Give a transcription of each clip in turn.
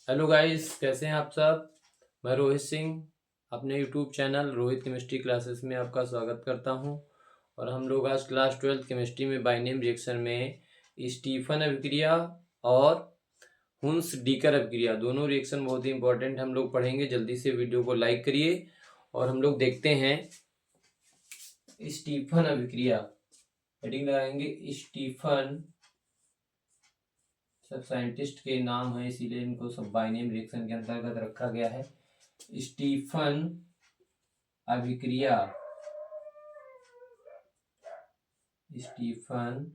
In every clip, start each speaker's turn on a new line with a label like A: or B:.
A: Hello guys, कैसे हैं आप सब। मैं रोहित सिंह अपने YouTube channel Rohit chemistry classes में आपका स्वागत करता हूं। और हम लोग आज क्लास 12 केमिस्ट्री में बाइनेम रिएक्शन में स्टीफन अभिक्रिया और हुंस डीकर अभिक्रिया दोनों रिएक्शन बहुत ही इंपॉर्टेंट हम लोग पढ़ेंगे। जल्दी से वीडियो को लाइक करिए और हम लोग देखते हैं स्टीफन अभिक्रिया। हेडिंग लगाएंगे स्टीफन, सब साइंटिस्ट के नाम है इसीलिए इनको सब बाइनेम रिएक्शन के अंतर्गत रखा गया है। स्टीफन अभिक्रिया, स्टीफन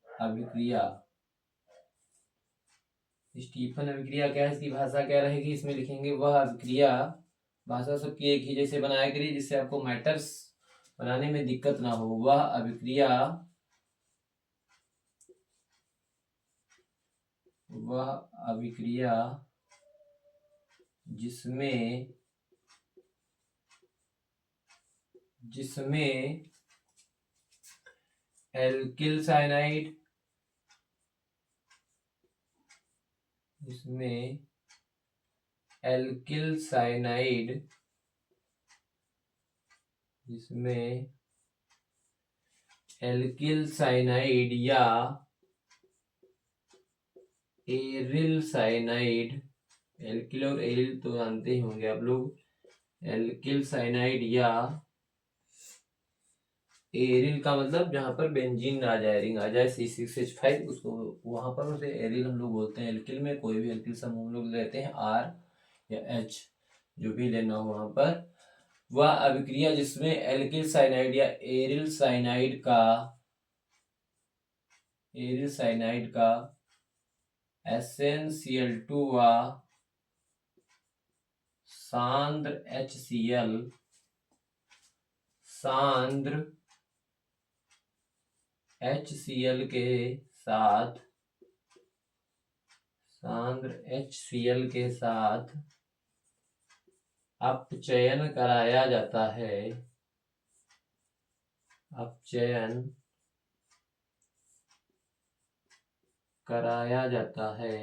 A: अभिक्रिया। स्टीफन अभिक्रिया क्या है, इसकी भाषा क्या रहेगी, इसमें लिखेंगे वह अभिक्रिया। भाषा सबकी एक ही जैसे बनाया करिए जिससे आपको मैटर्स बनाने में दिक्कत ना हो। वह अभिक्रिया, वह अभिक्रिया जिसमें जिसमें एल्किल साइनाइड, जिसमें एल्किल साइनाइड, जिसमें एल्किल साइनाइड या एरिल साइनाइड, एल्किल और एरिल तो जानते ही होंगे आप लोग, एल्किल साइनाइड या एरिल का मतलब जहां पर बेंजीन आ जाए, रिंग आ जाए C6H5, उसको वहां पर उसे एरिल हम लोग बोलते हैं। एल्किल में कोई भी एल्किल समूह हम लोग लेते हैं R या H, जो भी लेना हो वहां पर। वह अभिक्रिया जिसमें एल्किल साइनाइड या एरिल साइनाइड का SnCl2 व सांद्र HCl, सांद्र HCl के साथ, सांद्र HCl के साथ अपचयन कराया जाता है, अपचयन कराया जाता है,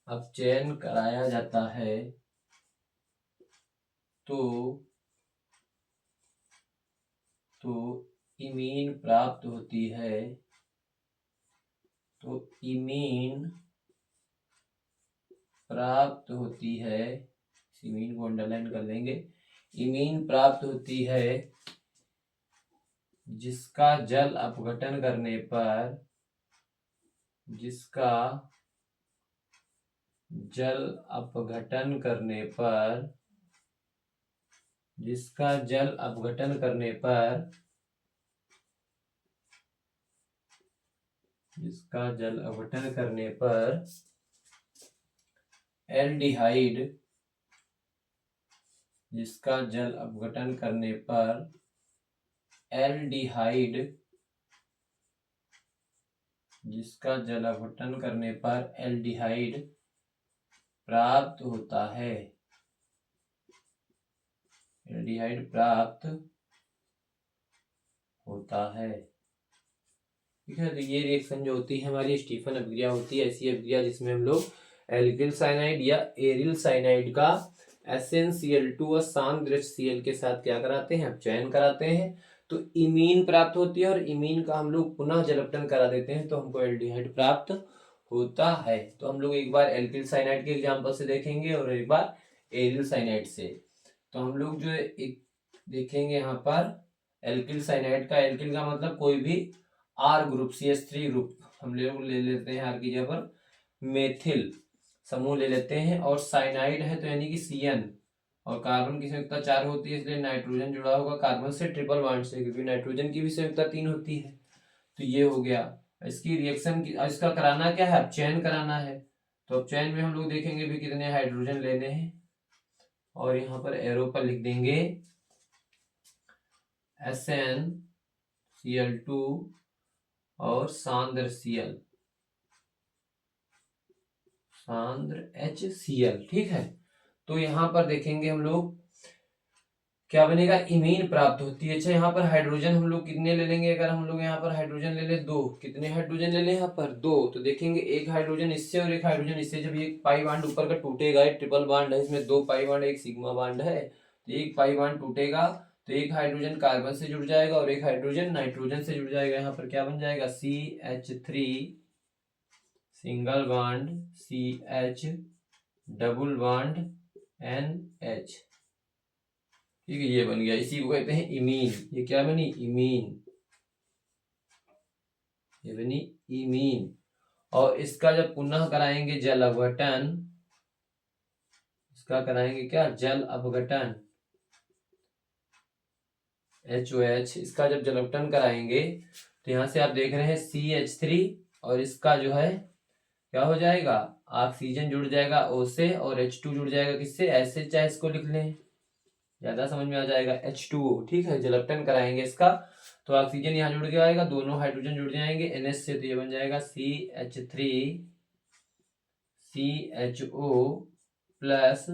A: अपचयन कराया जाता है तो इमीन प्राप्त होती है, तो इमीन प्राप्त होती है। इमीन को अंडरलाइन कर लेंगे। इमीन प्राप्त होती है जिसका जल अपघटन करने पर, जिसका जल अपघटन करने पर, जिसका जल अपघटन करने पर, जिसका जल अपघटन करने पर एल्डिहाइड, जिसका जल अपघटन करने पर एल्डिहाइड, जिसका जल अपघटन करने पर एल्डिहाइड प्राप्त होता है, एल्डिहाइड प्राप्त होता है। ठीक है, तो ये रिएक्शन जो होती है हमारी स्टीफन अभिक्रिया होती है, ऐसी अभिक्रिया जिसमें हम लोग एल्किल साइनाइड या एरिल साइनाइड का SnCl2 और सांद्र HCl के साथ क्या कराते हैं, अपचयन कराते हैं, तो इमीन प्राप्त होती है। और इमीन का हम लोग पुनः जलपटन करा देते हैं तो हमको एल्डिहाइड प्राप्त होता है। तो हम लोग एक बार एल्किल साइनाइड के एग्जाम्पल से देखेंगे और एक बार एरिल साइनाइड से। तो हम लोग जो एक देखेंगे यहाँ पर एल्किल साइनाइड का, एल्किल का मतलब कोई भी R ग्रुप, CH3 ग्रुप हम लोग ले लेते हैं, R की जगह पर मेथिल समूह ले लेते हैं। और साइनाइड है तो यानी कि Cn, और कार्बन की संयुक्ता 4 होती है इसलिए नाइट्रोजन जुड़ा होगा कार्बन से ट्रिपल बॉन्ड से, क्योंकि नाइट्रोजन की भी संयुक्ता 3 होती है। तो ये हो गया इसकी रिएक्शन की। इसका कराना क्या है, अपचयन कराना है। तो अपचयन में हम लोग देखेंगे भी कितने हाइड्रोजन लेने हैं, और यहाँ पर एरो पर लिख देंगे SnCl2 और सांद्र Cl, सांद्र HCl। ठीक है, तो यहां पर देखेंगे हम लोग क्या बनेगा, इमीन प्राप्त होती है। अच्छा, यहाँ पर हाइड्रोजन हम लोग कितने ले लेंगे, अगर हम लोग यहाँ पर हाइड्रोजन ले ले दो, कितने हाइड्रोजन ले लें यहाँ पर दो, तो देखेंगे एक हाइड्रोजन इससे और एक हाइड्रोजन इससे, जब एक पाई बांड ऊपर का टूटेगा, एक ट्रिपल बांड है इसमें, दो पाई बांड एक सिग्मा बांड है, तो एक पाई बांड टूटेगा तो एक हाइड्रोजन कार्बन से जुड़ जाएगा और एक हाइड्रोजन नाइट्रोजन से जुड़ जाएगा। यहाँ पर क्या बन जाएगा, CH3 single bond CH double bond NH। ठीक है, ये बन गया, इसी को कहते हैं इमीन। ये क्या बनी, इमीन, ये बनी इमीन। और इसका जब पुनः कराएंगे जल अपघटन, इसका कराएंगे क्या, जल अपघटन HOH, इसका जब जल अपघटन कराएंगे तो यहाँ से आप देख रहे हैं CH3 और इसका जो है क्या हो जाएगा, ऑक्सीजन जुड़ जाएगा O से और H2 जुड़ जाएगा किससे, ऐसे चाहे इसको लिख लें, ज्यादा समझ में आ जाएगा, H2O। ठीक है, जल अपघटन कराएंगे इसका तो ऑक्सीजन यहाँ जुड़ के आएगा, दोनों हाइड्रोजन जुड़ जाएंगे NH से, तो ये बन जाएगा CH3 CHO प्लस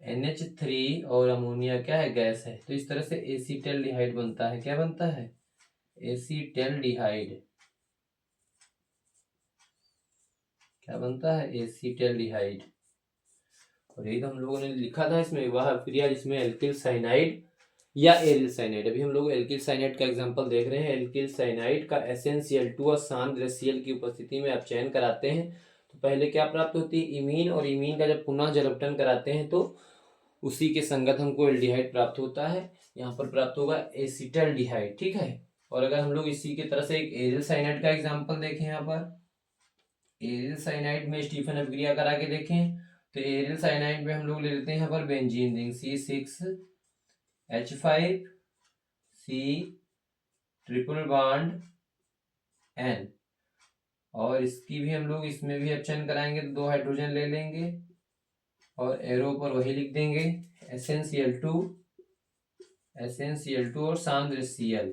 A: NH3 और अमोनिया क्या है, गैस है, तो इस तरह से एसीटल्डिहाइड बनता है। क्या बनता है, एसीटल्डिहाइड। क्या बनता है, एसीटल्डिहाइड। और एक हम लोगों ने लिखा था इसमें, वह क्रिया जिसमें एल्किल साइनाइड या एरिल साइनाइड, अभी हम लोग एल्किल साइनाइड का एग्जांपल देख रहे हैं। एल्किल साइनाइड का SnCl2 और सांद्र Cl की उपस्थिति में आप चयन कराते हैं तो पहले क्या प्राप्त होती है, इमीन, और इमीन का जब पुनः जल अपघटन कराते हैं तो उसी के संगत हमको एल्डिहाइड प्राप्त होता है, यहाँ पर प्राप्त होगा एसिटल्डिहाइड। ठीक है, और अगर हम लोग इसी की तरह से एक एरिल साइनाइड का एग्जाम्पल देखें, यहाँ पर एरिल साइनाइड में स्टीफन अभिक्रिया करा के देखें तो एरिल साइनाइड में हम लोग ले लेते हैं यहाँ पर benzene ring C6H5C triple bond N, और इसकी भी हम लोग इसमें भी अपचयन कराएंगे तो दो हाइड्रोजन ले लेंगे और एरो पर वही लिख देंगे SnCl2 और सांद्र Cl,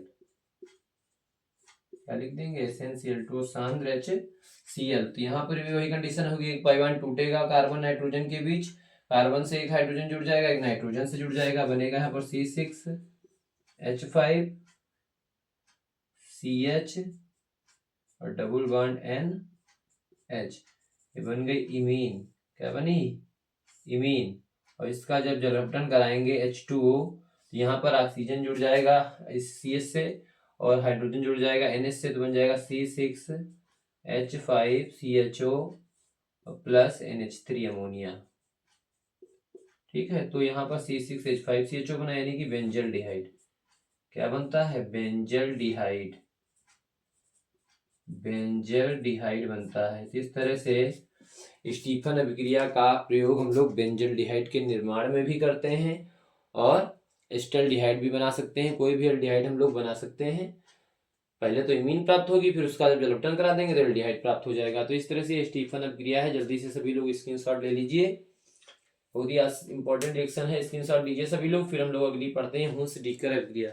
A: क्या लिख देंगे, SnCl2 और सांद्र HCl। तो यहाँ पर भी वही कंडीशन होगी, एक पाई बॉन्ड टूटेगा कार्बन नाइट्रोजन के बीच, कार्बन से एक हाइड्रोजन जुड़ जाएगा, एक नाइट्रोजन से जुड़ जाएगा, बनेगा यहाँ पर C6H5CH और डबल बॉन्ड NH, ये बन गई इमीन। क्या बनी, इमीन। और इसका जब जल अपघटन कराएंगे H2O तो यहाँ पर ऑक्सीजन जुड़ जाएगा इस CH से और हाइड्रोजन जुड़ जाएगा NH से, तो बन जाएगा C6H5CHO प्लस NH3 अमोनिया। ठीक है, तो यहाँ पर C6H5CHO बना, यानी कि बेंजल डिहाइड। क्या बनता है, बेंजल डिहाइड, बेंजल डिहाइड बनता है। इस तरह से स्टीफन अभिक्रिया का प्रयोग हम लोग बेंजल डिहाइड के निर्माण में भी करते हैं और एस्टल्डिहाइड भी बना सकते हैं, कोई भी एल्डिहाइड हम लोग बना सकते हैं। पहले तो इमीन प्राप्त होगी, फिर उसका जब जल अपघटन करा देंगे तो एल्डिहाइड प्राप्त हो जाएगा। तो इस तरह से स्टीफन अभिक्रिया है, जल्दी से सभी लोग स्क्रीनशॉट ले लीजिए, बहुत ही इंपॉर्टेंट रिएक्शन है, स्क्रीनशॉट लीजिए सभी लोग। फिर हम लोग अगली पढ़ते हैं, हुंस-डीकर अभिक्रिया।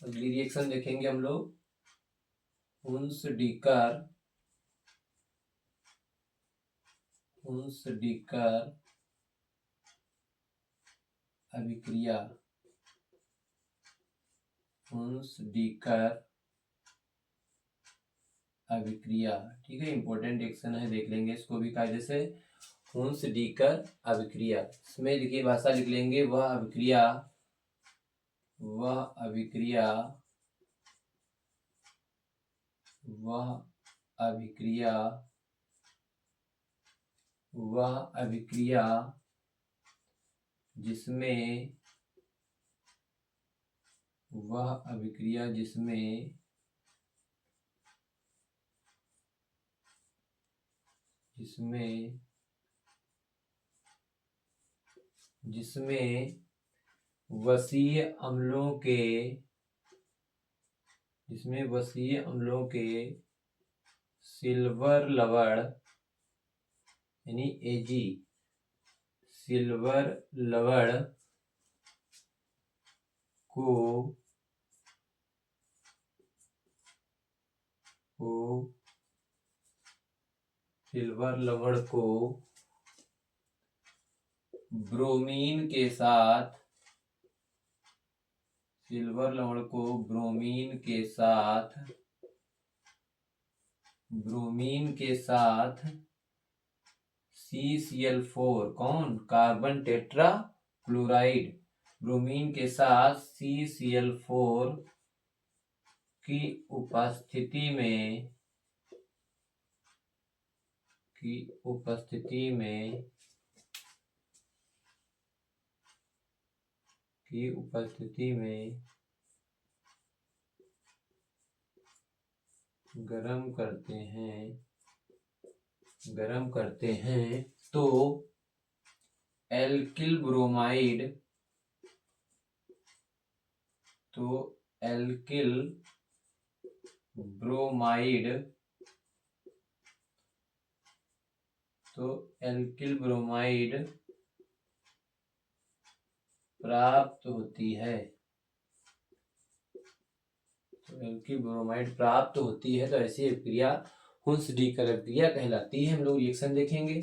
A: अगली रिएक्शन देखेंगे हम लोग, हुंस-डीकर अभिक्रिया, हुंस-डीकर अभिक्रिया। ठीक है, इंपॉर्टेंट रिएक्शन है, देख लेंगे इसको भी कायदे से। हुंस-डीकर अभिक्रिया, इसमें देखिए भाषा लिख लेंगे, वह अभिक्रिया जिसमें वसीय अम्लों के सिल्वर लवण यानी Ag, सिल्वर लवण को ब्रोमीन के साथ, सिल्वर लवण को ब्रोमीन के साथ CCl4, कौन, कार्बन टेट्रा क्लोराइड, ब्रोमीन के साथ CCl4 की उपस्थिति में गरम करते हैं तो एल्किल ब्रोमाइड प्राप्त होती है। तो ऐसी अभिक्रिया हुंसडीकर अभिक्रिया कहलाती है। हम लोग रिएक्शन देखेंगे,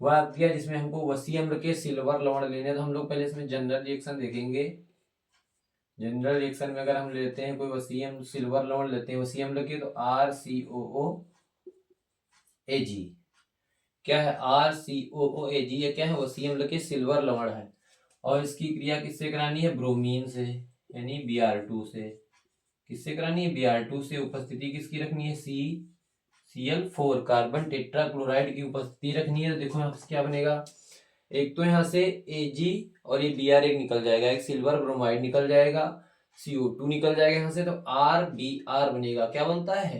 A: वह अभिक्रिया जिसमें हमको वसी अम्ल के सिल्वर लवण लेने, तो हम लोग पहले इसमें जनरल रिएक्शन देखेंगे। जनरल रिएक्शन में अगर हम लेते हैं कोई वसी अम्ल सिल्वर लवण लेते हैं वसी अम्ल के, तो RCOOAg, क्या है, RCOOAg, ये क्या है, वसी अम्ल के सिल्वर लवण है, और इसकी क्रिया किससे करानी है, ब्रोमीन से, यानी Br2 से। किससे करानी है, Br2 से। उपस्थिति किसकी रखनी है, CCl4, कार्बन टेट्रा क्लोराइड की उपस्थिति रखनी है। तो देखो यहाँ से क्या बनेगा, एक तो यहाँ से Ag और ये Br1 निकल जाएगा, एक सिल्वर ब्रोमाइड निकल जाएगा, CO2 निकल जाएगा यहाँ से, तो RBr बनेगा। क्या बनता है,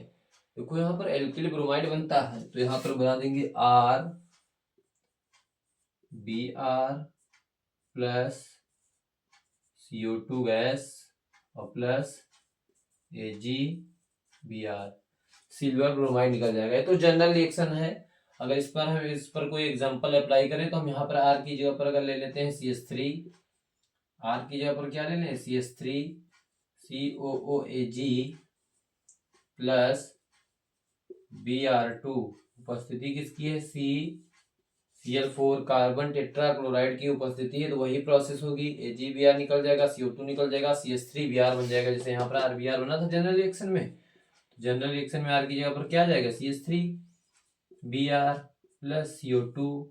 A: देखो यहाँ पर एल्किल ब्रोमाइड बनता है, तो यहाँ पर बना देंगे RBr प्लस CO2 गैस और प्लस AgBr, सिल्वर ब्रोमाइड निकल जाएगा। ये तो जनरल रिएक्शन है। अगर इस पर कोई एग्जांपल अप्लाई करें तो हम यहाँ पर R की जगह पर अगर ले लेते हैं CH3, R की जगह पर क्या ले लें, CH3 COOAg प्लस Br2, उपस्थिति किसकी है, CCl4 कार्बन टेट्रा क्लोराइड की उपस्थिति है, तो वही प्रोसेस होगी, AgBr निकल जाएगा, CO2 निकल जाएगा, CH3Br बन जाएगा, जैसे यहाँ पर RBr बना था जनरल रिएक्शन में। जनरल रिएक्शन में R की जगह पर क्या जाएगा, CH3Br प्लस CO2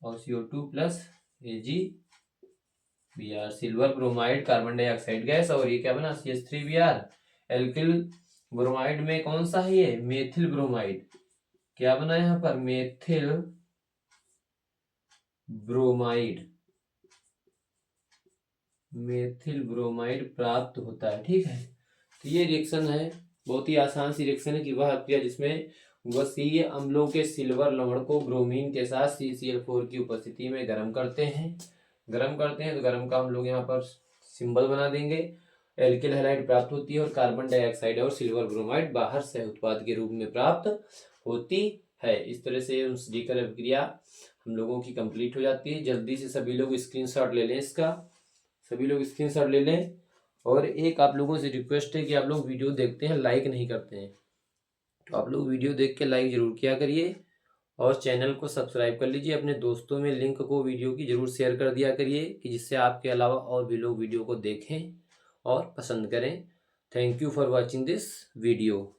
A: और CO2 plus AgBr, silver bromide carbon dioxide gas, और ये क्या बना, CH3Br। एल्किल ब्रोमाइड में कौन सा है, ये मेथिल ब्रोमाइड, क्या बना यहाँ पर, मेथिल ब्रोमाइड प्राप्त होता है। ठीक है, तो ये रिएक्शन है, बहुत ही आसान सी रिएक्शन है कि वह अभिक्रिया जिसमें वसीय अम्लों के सिल्वर लवण को ब्रोमीन के साथ CCl4 की उपस्थिति में गर्म करते हैं। तो गर्म का हम लोग यहाँ पर सिंबल बना देंगे, एल्किल हैलाइड प्राप्त होती है और कार्बन डाइऑक्साइड और सिल्वर ब्रोमाइड बाहर से उत्पाद के रूप में प्राप्त होती है। इस तरह से हुंसडीकर अभिक्रिया हम लोगों की कंप्लीट हो जाती है। जल्दी से सभी लोग स्क्रीनशॉट ले लें इसका, सभी लोग स्क्रीनशॉट ले लें। और एक आप लोगों से रिक्वेस्ट है कि आप लोग वीडियो देखते हैं लाइक नहीं करते हैं, तो आप लोग वीडियो देख के लाइक जरूर किया करिए और चैनल को सब्सक्राइब कर लीजिए। अपने दोस्तों में लिंक को वीडियो की जरूर शेयर कर दिया करिए कि जिससे आपके अलावा और भी लोग वीडियो को देखें और पसंद करें। Thank you for watching this video.